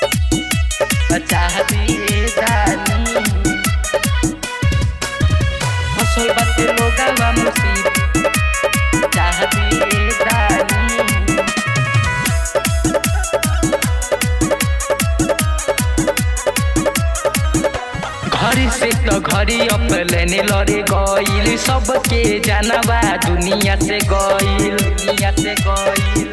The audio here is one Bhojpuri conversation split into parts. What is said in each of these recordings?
बचा दिए दानी। फसल बाटे लोगावा मुसीबत बचा दिए दानी। घरी से तो घरी अपने लड़े गईल, सबके जानवा दुनिया से गईल, दुनिया से गईल।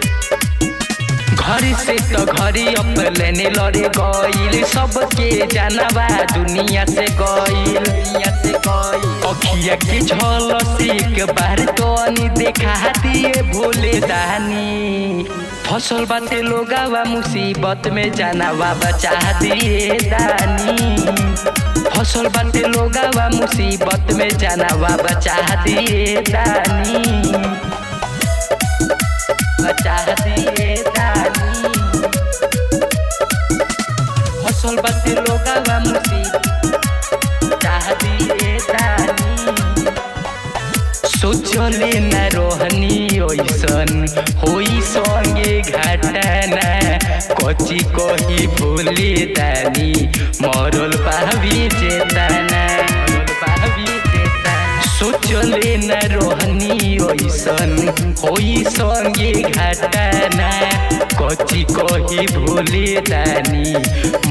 घरी से तो घरी अपने लड़े गईल, सबके जानवा दुनिया से गईल, दुनिया से गईल। अखिया के झलसी बार तो देखा दिए भोले दानी। फसल बाटे लोगावा मुसीबत में जानवा बचा दिए दानी। फसल बाटे लोगावा मुसीबत में जानवा बचा दिए दानी। बचा दिए दानी। फसल बाटे लोगावा मुसीबत बचा दिए दानी। सोचले न रोहनी ओइसन होई संगे घटना, कची कही भूली दानी मरल पावी चेतना, मरल पावी चेतना। सोचले न रोहनी ओइसन होई संगे घटना, कची कही भूली दानी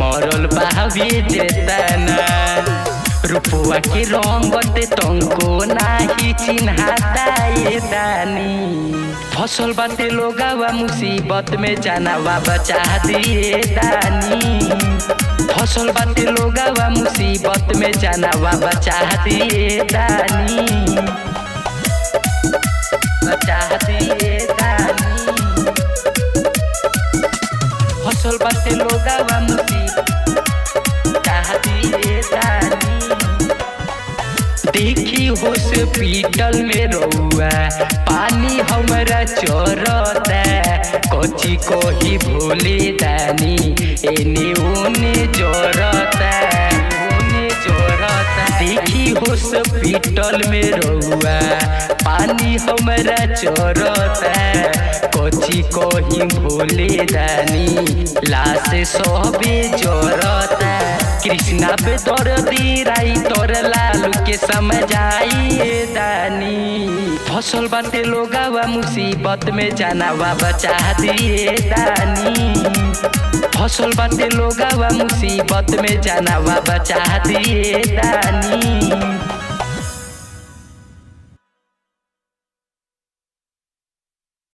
मरल पावी चेतना। रूपवा के रंगते तंको नाही चिन्हाता ये दानी। फसल बाटे लोगावा मुसीबत में जानवा बचा दिए दानी। फसल बाटे लोगावा मुसीबत में जानवा बचा दिए दानी। बचा दिए दानी। फसल बाटे लोगावा मुसीबत बचा दिए दानी। देखी हॉस्पिटल में रहुआ पानी हमरा चोरता, कची कही भोले दानी एने ओने जोरता, ओने जोरता। देखी हॉस्पिटल में रहुआ पानी हमरा चोरता, कची कही भोले दानी लाश सबे जोरता। कृष्णा पे दर्दी राई तोर लालू के समझाइए दानी। फसल बाटे लोगावा मुसीबत में जानवा बचा दिए दानी। फसल बाटे लोगावा मुसीबत में जानवा बचा दिए दानी।